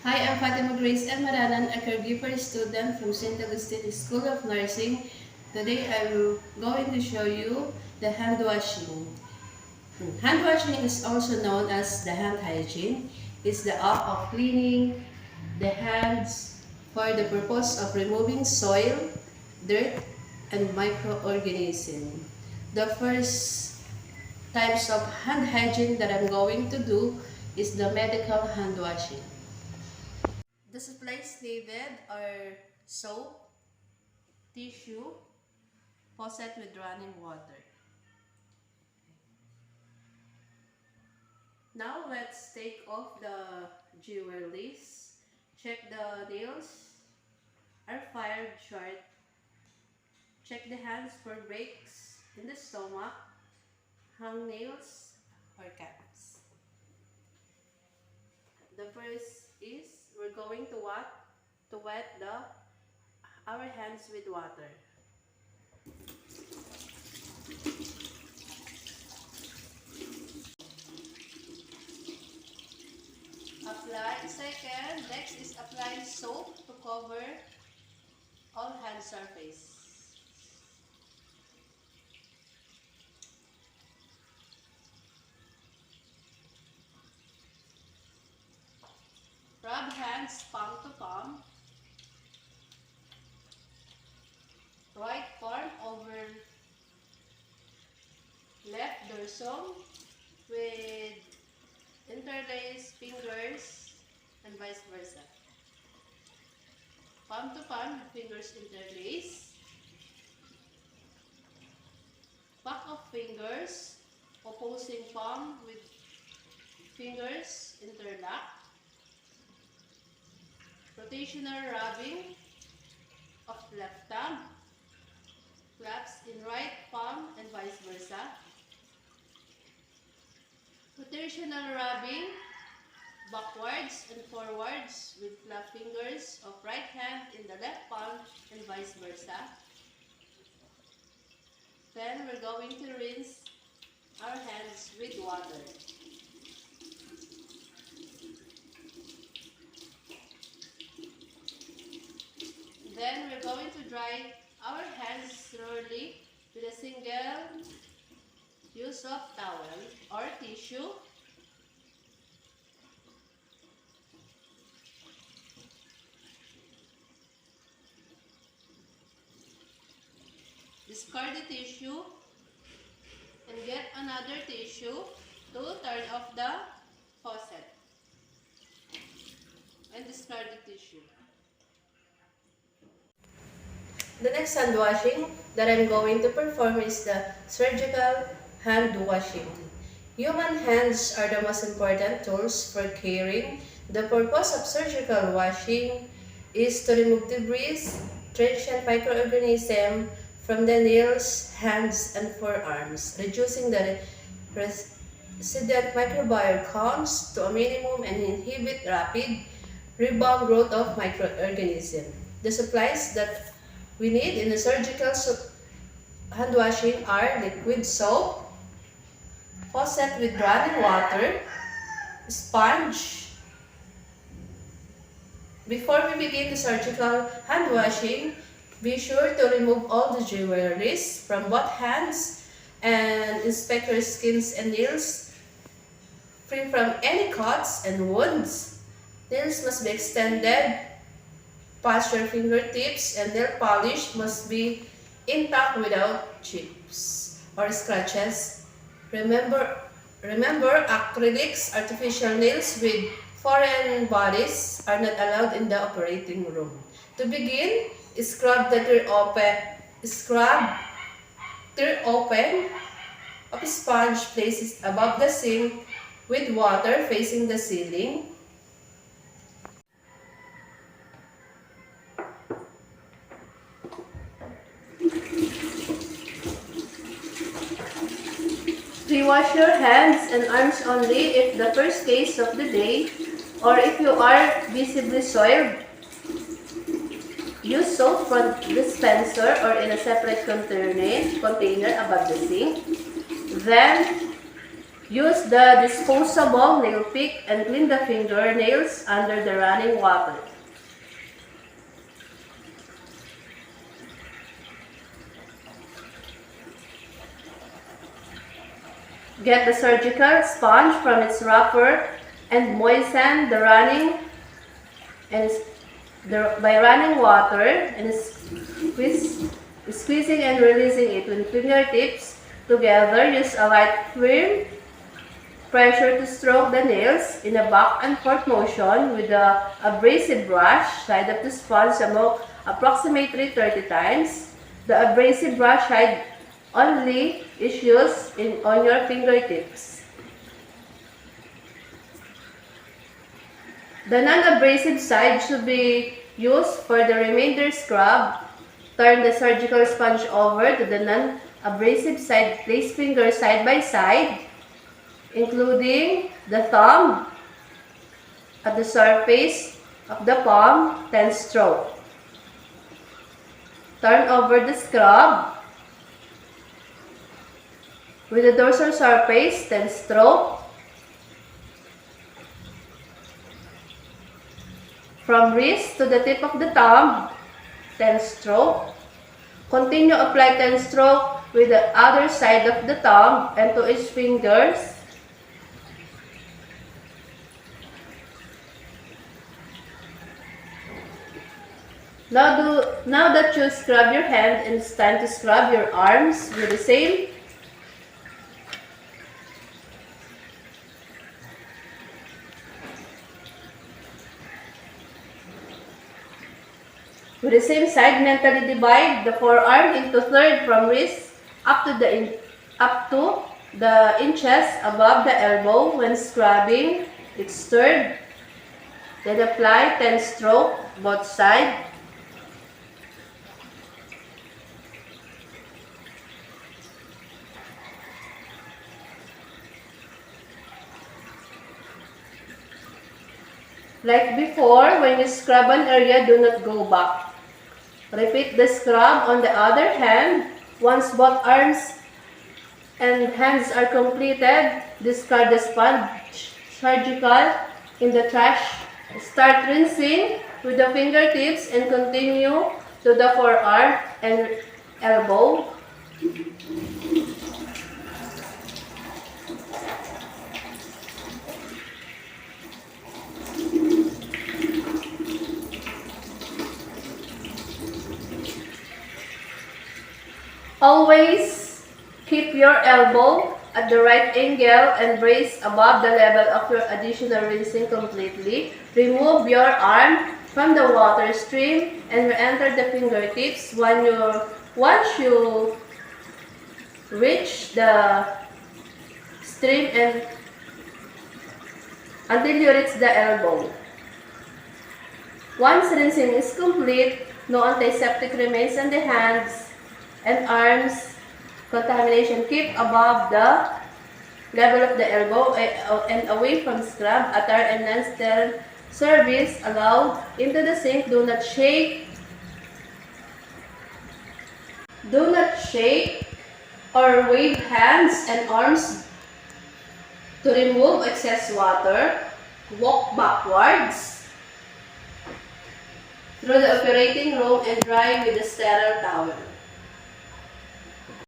Hi, I'm Fatima Grace M. Maranan, a caregiver student from St. Augustine School of Nursing. Today I'm going to show you the hand washing. Hand washing is also known as the hand hygiene. It's the act of cleaning the hands for the purpose of removing soil, dirt, and microorganisms. The first types of hand hygiene that I'm going to do is the medical hand washing. The supplies needed are soap, tissue, faucet with running water. Now let's take off the jewelries. Check the nails are fired short. Check the hands for breaks in the stomach, hang nails, or cuts. The first is we're going to wet our hands with water. Next is apply soap to cover all hand surface. Rub hands palm to palm. Right palm over left dorsum with interlaced fingers and vice versa. Palm to palm, fingers interlace. Back of fingers, opposing palm with fingers interlock. Rotational rubbing of left thumb. Claps in right palm and vice versa. Rotational rubbing backwards and forwards with clap fingers of right hand in the left palm and vice versa. Then we're going to rinse our hands with water. Then we're going to dry our hands thoroughly with a single use of towel or tissue. Discard the tissue and get another tissue to turn off the faucet. And discard the tissue. The next hand washing that I'm going to perform is the surgical hand washing. Human hands are the most important tools for caring. The purpose of surgical washing is to remove debris, transient microorganisms from the nails, hands, and forearms, reducing the resident microbial counts to a minimum and inhibit rapid rebound growth of microorganisms. The supplies that we need in the surgical hand washing are liquid soap, faucet with running water, sponge. Before we begin the surgical hand washing, be sure to remove all the jewelries from both hands and inspect your skins and nails free from any cuts and wounds. Nails must be extended past your fingertips, and nail polish must be intact without chips or scratches. Remember acrylics, artificial nails with foreign bodies are not allowed in the operating room. To begin, scrub the tear open of a sponge placed above the sink with water facing the ceiling. Wash your hands and arms only if the first case of the day or if you are visibly soiled. Use soap from dispenser or in a separate container above the sink. Then Use the disposable nail pick and clean the fingernails under the running water. Get the surgical sponge from its wrapper and moisten the by running water and squeezing and releasing it with fingertips together. Use a light firm pressure to stroke the nails in a back and forth motion with the abrasive brush. Slide up the sponge approximately 30 times. The abrasive brush hide only issues on your fingertips. The non-abrasive side should be used for the remainder scrub. Turn the surgical sponge over to the non-abrasive side. Place fingers side by side, including the thumb at the surface of the palm, 10 stroke. Turn over the scrub with the dorsal surface, 10 stroke. From wrist to the tip of the thumb, 10 stroke. Continue apply 10 stroke with the other side of the thumb and to each fingers. Now that you scrub your hand, it's time to scrub your arms with the same side. Mentally divide the forearm into third from wrist up to the inches above the elbow. When scrubbing, it's third. Then apply 10 stroke both sides. Like before, when you scrub an area, do not go back. Repeat the scrub on the other hand. Once both arms and hands are completed, discard the sponge surgical in the trash. Start rinsing with the fingertips and continue to the forearm and elbow. Always keep your elbow at the right angle and brace above the level of your additional rinsing completely. Remove your arm from the water stream and re-enter the fingertips once you reach the stream and until you reach the elbow. Once rinsing is complete, no antiseptic remains on the hands and arms. Contamination keep above the level of the elbow and away from scrub. Attire and non-sterile service allowed into the sink. Do not shake or wave hands and arms to remove excess water. Walk backwards through the operating room and dry with a sterile towel.